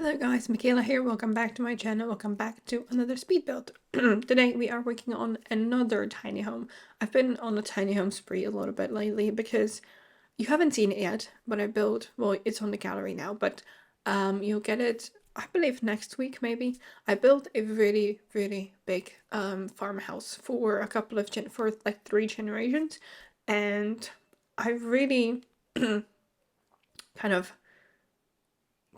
Hello guys, Michaela here, welcome back to my channel, welcome back to another speed build. Today we are working on another tiny home. I've been on a tiny home spree a little bit lately because you haven't seen it yet, but I built, well, it's on the gallery now, but you'll get it, I believe next week maybe. I built a really big farmhouse for a couple of, for like 3 generations, and I really kind of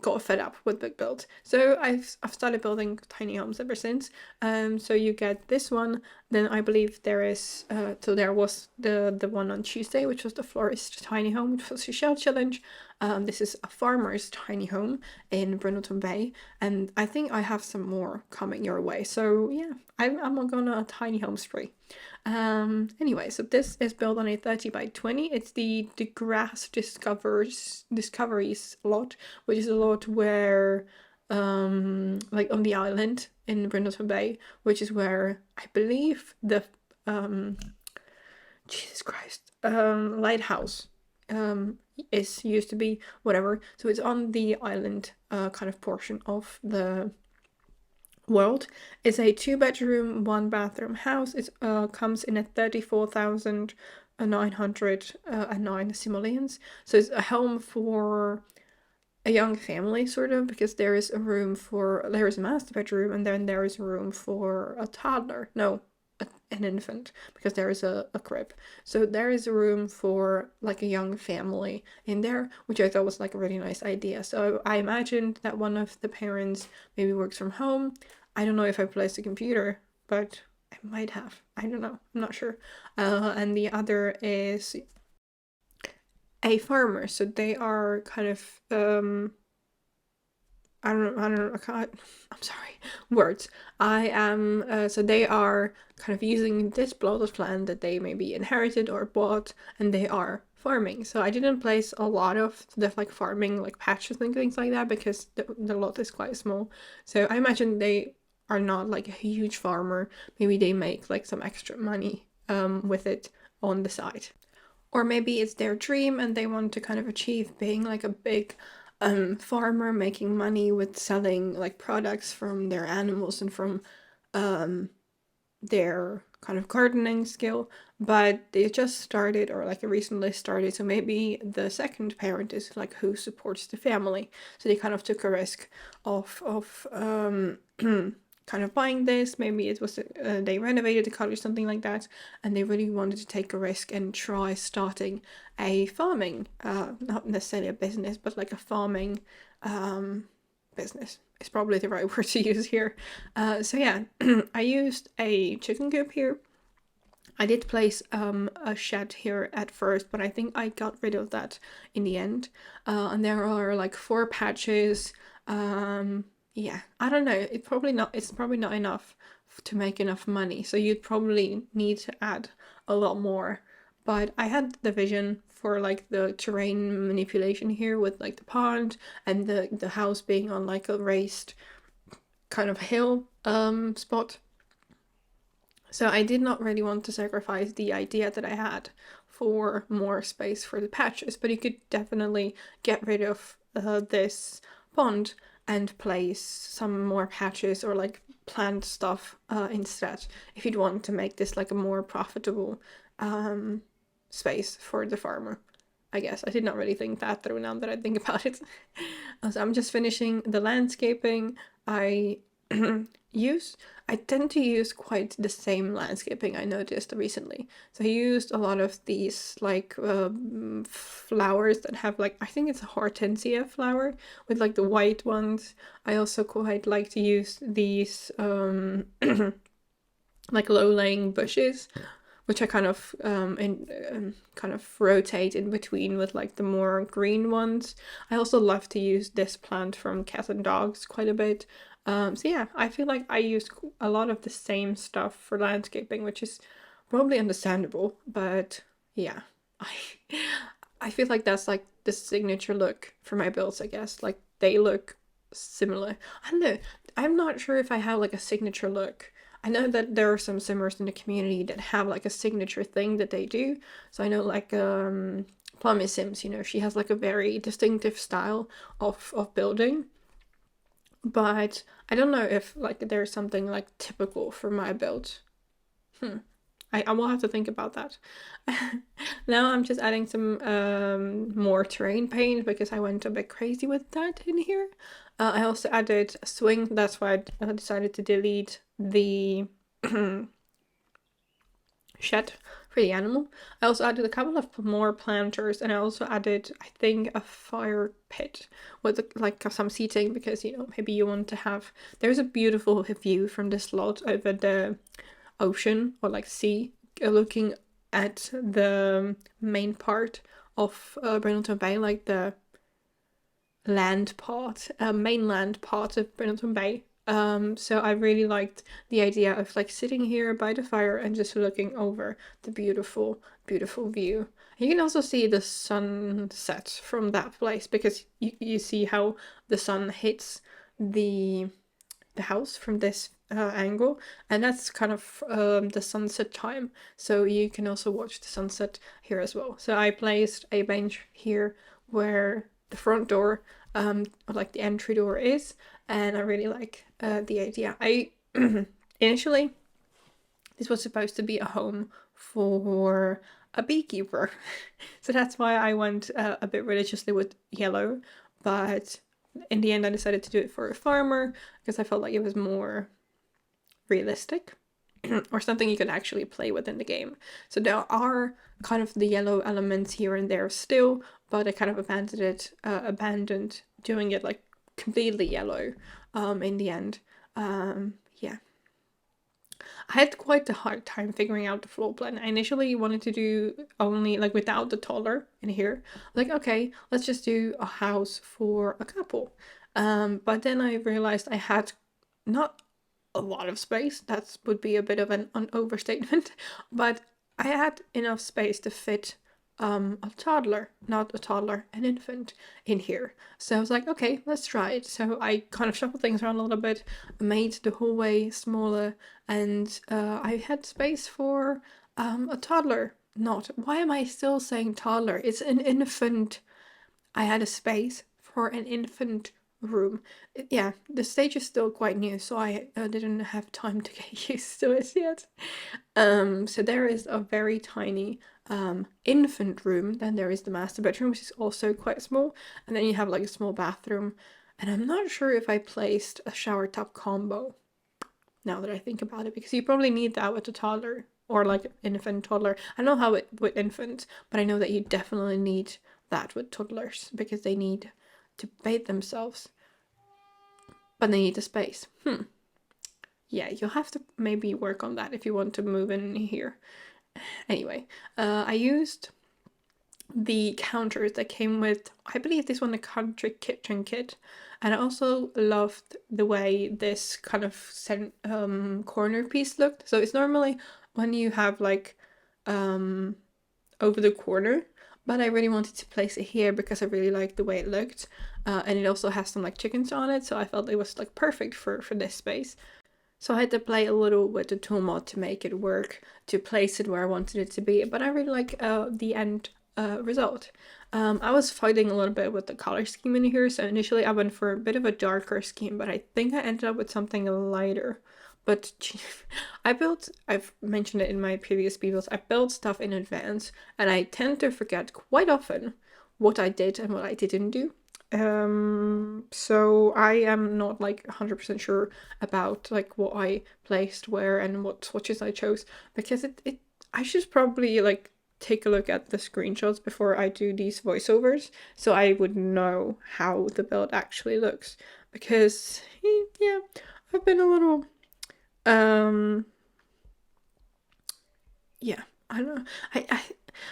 got fed up with big builds. So I've started building tiny homes ever since. So you get this one, then I believe there is so there was the one on Tuesday, which was the florist tiny home, which was a shell challenge. This is a farmer's tiny home in Brindleton Bay, and I think I have some more coming your way. So yeah, I'm gonna a tiny home spree. Anyway, so this is built on a 30 by 20. It's the grass discoveries lot, which is a lot where like on the island in Brindleton Bay, which is where I believe the Jesus Christ lighthouse is used to be, whatever. So it's on the island kind of portion of the world. It's a 2-bedroom, 1-bathroom house. It comes in at 34,909 simoleons. So it's a home for a young family, sort of, because there is a master bedroom, and then there is room for a toddler. No, an infant, because there is a crib. So there is a room for like a young family in there, which I thought was like a really nice idea. So I imagined that one of the parents maybe works from home. I don't know if I placed a computer, but I might have. I don't know. I'm not sure. And the other is a farmer. So they are kind of I don't know, I can't, I'm sorry, words. So they are kind of using this plot of land that they maybe inherited or bought, and they are farming. So I didn't place a lot of the like farming like patches and things like that because the lot is quite small. So I imagine they are not like a huge farmer. Maybe they make like some extra money with it on the side. Or maybe it's their dream and they want to kind of achieve being like a big farmer, making money with selling like products from their animals and from their kind of gardening skill, but they just started or like recently started, so maybe the second parent is like who supports the family, so they kind of took a risk of kind of buying this. Maybe it was they renovated the cottage, something like that, and they really wanted to take a risk and try starting a farming, not necessarily a business, but like a farming business is probably the right word to use here. So yeah, I used a chicken coop here. I did place a shed here at first, but I think I got rid of that in the end. And there are like 4 patches. Yeah, I don't know. It's probably not enough to make enough money. So you'd probably need to add a lot more. But I had the vision for like the terrain manipulation here with like the pond and the house being on like a raised kind of hill spot. So I did not really want to sacrifice the idea that I had for more space for the patches, but you could definitely get rid of this pond and place some more patches or like plant stuff instead if you'd want to make this like a more profitable space for the farmer. I guess I did not really think that through now that I think about it. So I'm just finishing the landscaping. I tend to use quite the same landscaping, I noticed recently. So I used a lot of these like flowers that have like, I think it's a hortensia flower with like the white ones. I also quite like to use these like low-laying bushes, which I kind of kind of rotate in between with like the more green ones. I also love to use this plant from Cats and Dogs quite a bit. So yeah, I feel like I use a lot of the same stuff for landscaping, which is probably understandable, but yeah, I feel like that's like the signature look for my builds, I guess. Like they look similar. I don't know. I'm not sure if I have like a signature look. I know that there are some simmers in the community that have like a signature thing that they do. So I know like Plummy Sims, you know, she has like a very distinctive style of building. but I don't know if like there's something like typical for my build. I will have to think about that. Now I'm just adding some more terrain paint because I went a bit crazy with that in here. I also added a swing. That's why I decided to delete the shed for the animal. I also added a couple of more planters, and I also added, I think, a fire pit with like some seating because, you know, maybe you want to have. There's a beautiful view from this lot over the ocean or like sea, looking at the main part of Brindleton Bay, like the land part, mainland part of Brindleton Bay. So I really liked the idea of like sitting here by the fire and just looking over the beautiful, beautiful view. You can also see the sunset from that place because you see how the sun hits the house from this angle, and that's kind of the sunset time, so you can also watch the sunset here as well. So I placed a bench here where the front door, like the entry door is, and I really like the idea. I initially, this was supposed to be a home for a beekeeper, so that's why I went a bit religiously with yellow, but in the end I decided to do it for a farmer because I felt like it was more realistic or something you could actually play with in the game. So there are kind of the yellow elements here and there still, but I kind of abandoned doing it like completely yellow in the end. Yeah. I had quite a hard time figuring out the floor plan. I initially wanted to do only like without the toddler in here. Like, okay, let's just do a house for a couple. But then I realized I had not a lot of space. That would be a bit of an overstatement, but I had enough space to fit a toddler, not a toddler, an infant in here. So I was like, okay, let's try it. So I kind of shuffled things around a little bit, made the hallway smaller, and I had space for a toddler. Not, why am I still saying toddler? It's an infant. I had a space for an infant room. Yeah, the stage is still quite new, so I didn't have time to get used to it yet. So there is a very tiny infant room, then there is the master bedroom, which is also quite small, and then you have like a small bathroom, and I'm not sure if I placed a shower tub combo now that I think about it, because you probably need that with a toddler or like infant toddler. I don't know how it with infants, but I know that you definitely need that with toddlers because they need to bathe themselves, but they need the space. Yeah, you'll have to maybe work on that if you want to move in here. Anyway, I used the counters that came with, I believe this one, the country kitchen kit, and I also loved the way this kind of corner piece looked. So it's normally when you have like over the corner, but I really wanted to place it here because I really liked the way it looked, and it also has some like chickens on it, so I felt it was like perfect for this space. So I had to play a little with the tool mod to make it work, to place it where I wanted it to be, but I really like the end result. I was fighting a little bit with the color scheme in here, so initially I went for a bit of a darker scheme, but I think I ended up with something lighter. But I've mentioned it in my previous videos, I built stuff in advance, and I tend to forget quite often what I did and what I didn't do. So I am not like 100% sure about like what I placed where and what swatches I chose, because I should probably like take a look at the screenshots before I do these voiceovers so I would know how the build actually looks, because yeah, I've been a little yeah, I don't know. I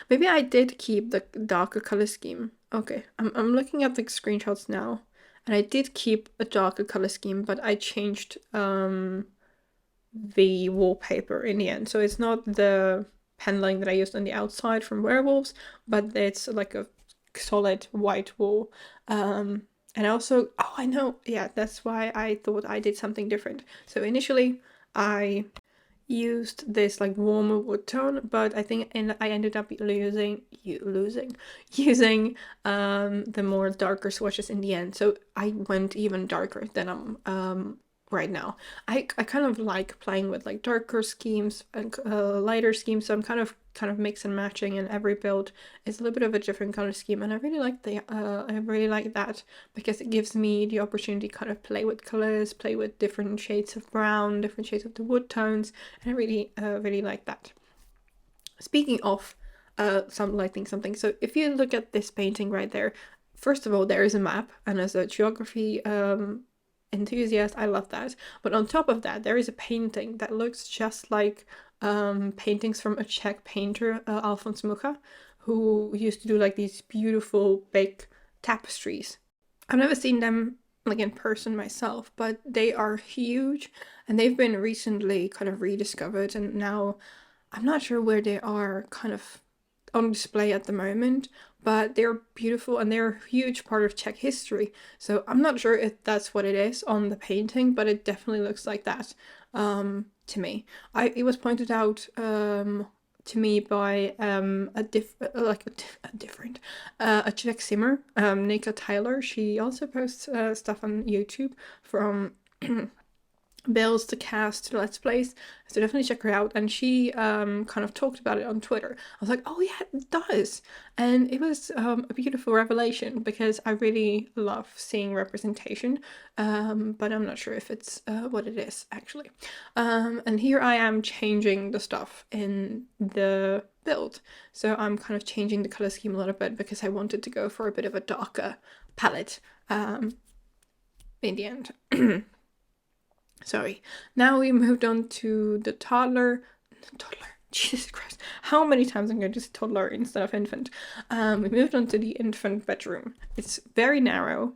maybe I did keep the darker color scheme. Okay, I'm looking at the screenshots now, and I did keep a darker color scheme, but I changed the wallpaper in the end. So it's not the paneling that I used on the outside from Werewolves, but it's like a solid white wall. And also, oh, I know, yeah, that's why I thought I did something different. So initially I used this like warmer wood tone, but I think I ended up using the more darker swatches in the end. So I went even darker than I'm right now. I kind of like playing with like darker schemes and lighter schemes, so I'm kind of mix and matching, and every build is a little bit of a different color scheme, and I really like that because it gives me the opportunity to kind of play with colors, play with different shades of brown, different shades of the wood tones, and I really like that. Speaking of something, so if you look at this painting right there, first of all, there is a map, and as a geography enthusiast, I love that. But on top of that, there is a painting that looks just like paintings from a Czech painter, Alfons Mucha, who used to do like these beautiful big tapestries. I've never seen them like in person myself, but they are huge, and they've been recently kind of rediscovered, and now I'm not sure where they are kind of on display at the moment, but they're beautiful and they're a huge part of Czech history. So I'm not sure if that's what it is on the painting, but it definitely looks like that to me. It was pointed out to me by a Czech simmer, Nika Tyler. She also posts stuff on YouTube from builds to cast to Let's Plays, so definitely check her out. And she kind of talked about it on Twitter. I was like, oh yeah, it does. And it was a beautiful revelation, because I really love seeing representation, but I'm not sure if it's what it is actually. And here I am changing the stuff in the build, so I'm kind of changing the color scheme a little bit because I wanted to go for a bit of a darker palette in the end. Sorry. Now we moved on to the toddler. Jesus Christ. How many times I'm going to say toddler instead of infant? We moved on to the infant bedroom. It's very narrow,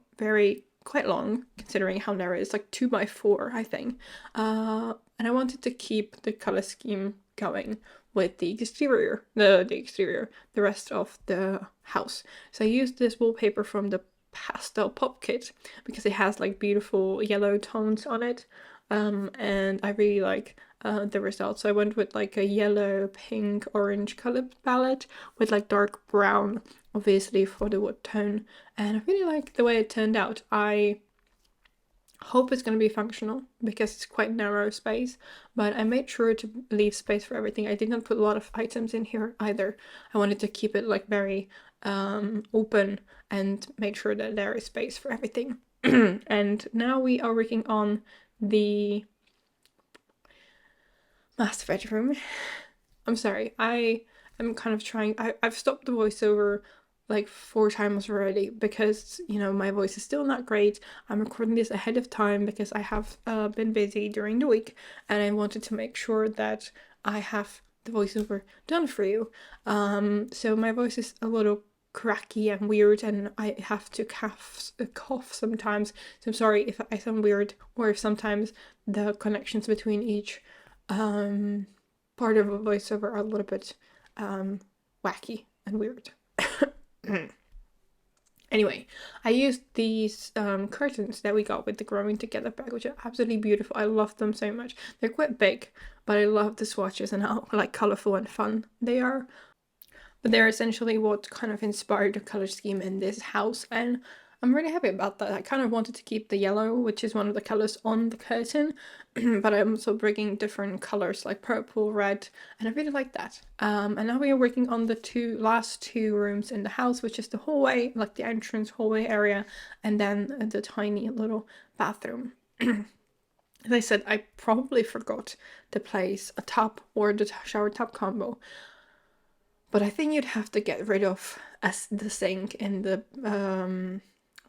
quite long, considering how narrow it is, like 2x4, I think. And I wanted to keep the color scheme going with the exterior, the rest of the house. So I used this wallpaper from the Pastel pop kit because it has like beautiful yellow tones on it. And I really like the result. So I went with like a yellow, pink, orange color palette with like dark brown, obviously, for the wood tone. And I really like the way it turned out. I hope it's going to be functional because it's quite narrow space, but I made sure to leave space for everything. I didn't put a lot of items in here either. I wanted to keep it like very open and make sure that there is space for everything. And now we are working on the master bedroom. I'm sorry, I am kind of trying. I've stopped the voiceover like 4 times already because, you know, my voice is still not great. I'm recording this ahead of time because I have been busy during the week, and I wanted to make sure that I have the voiceover done for you. So my voice is a little cracky and weird, and I have to cough sometimes, so I'm sorry if I sound weird, or if sometimes the connections between each part of a voiceover are a little bit wacky and weird. Anyway, I used these curtains that we got with the Growing Together bag, which are absolutely beautiful. I love them so much. They're quite big, but I love the swatches and how like colorful and fun they are. But they're essentially what kind of inspired the color scheme in this house, and I'm really happy about that. I kind of wanted to keep the yellow, which is one of the colors on the curtain, but I'm also bringing different colors like purple, red, and I really like that. And now we are working on the last two rooms in the house, which is the hallway, like the entrance hallway area, and then the tiny little bathroom. As I said, I probably forgot to place a tub or the shower tub combo. But I think you'd have to get rid of the sink in the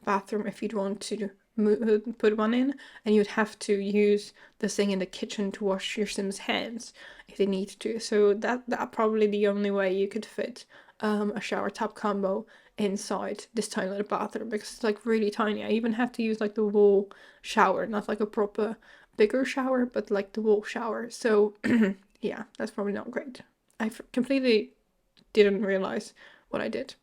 bathroom if you'd want to put one in, and you'd have to use the sink in the kitchen to wash your Sims' hands if they need to. So that probably the only way you could fit a shower tub combo inside this tiny little bathroom, because it's like really tiny. I even have to use like the wall shower, not like a proper bigger shower, but like the wall shower. So yeah, that's probably not great. I completely didn't realize what I did.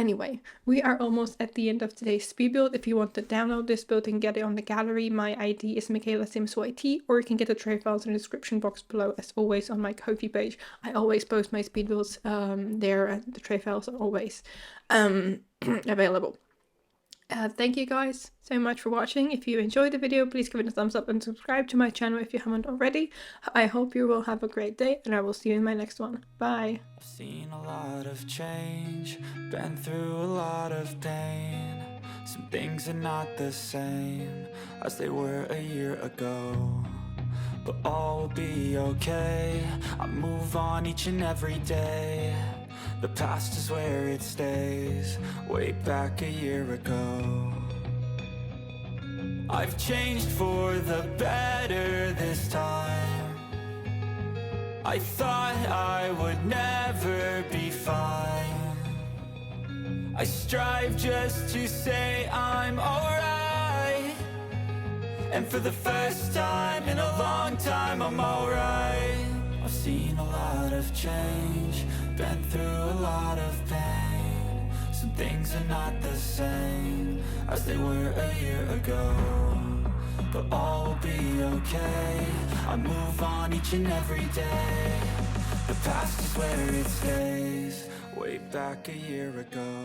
Anyway, we are almost at the end of today's speed build. If you want to download this build and get it on the gallery, my ID is michaelasimsyt, or you can get the tray files in the description box below, as always, on my Ko-fi page. I always post my speed builds there, and the tray files are always available. Thank you guys so much for watching. If you enjoyed the video, please give it a thumbs up and subscribe to my channel if you haven't already. I hope you will have a great day, and I will see you in my next one. Bye. I've seen a lot of change, been through a lot of pain. Some things are not the same as they were a year ago, but all will be okay. I move on each and every day. The past is where it stays, way back a year ago. I've changed for the better this time. I thought I would never be fine. I strive just to say I'm alright, and for the first time in a long time I'm alright. I've seen a lot of change, been through a lot of pain. Some things are not the same as they were a year ago, but all will be okay. I move on each and every day. The past is where it stays, way back a year ago.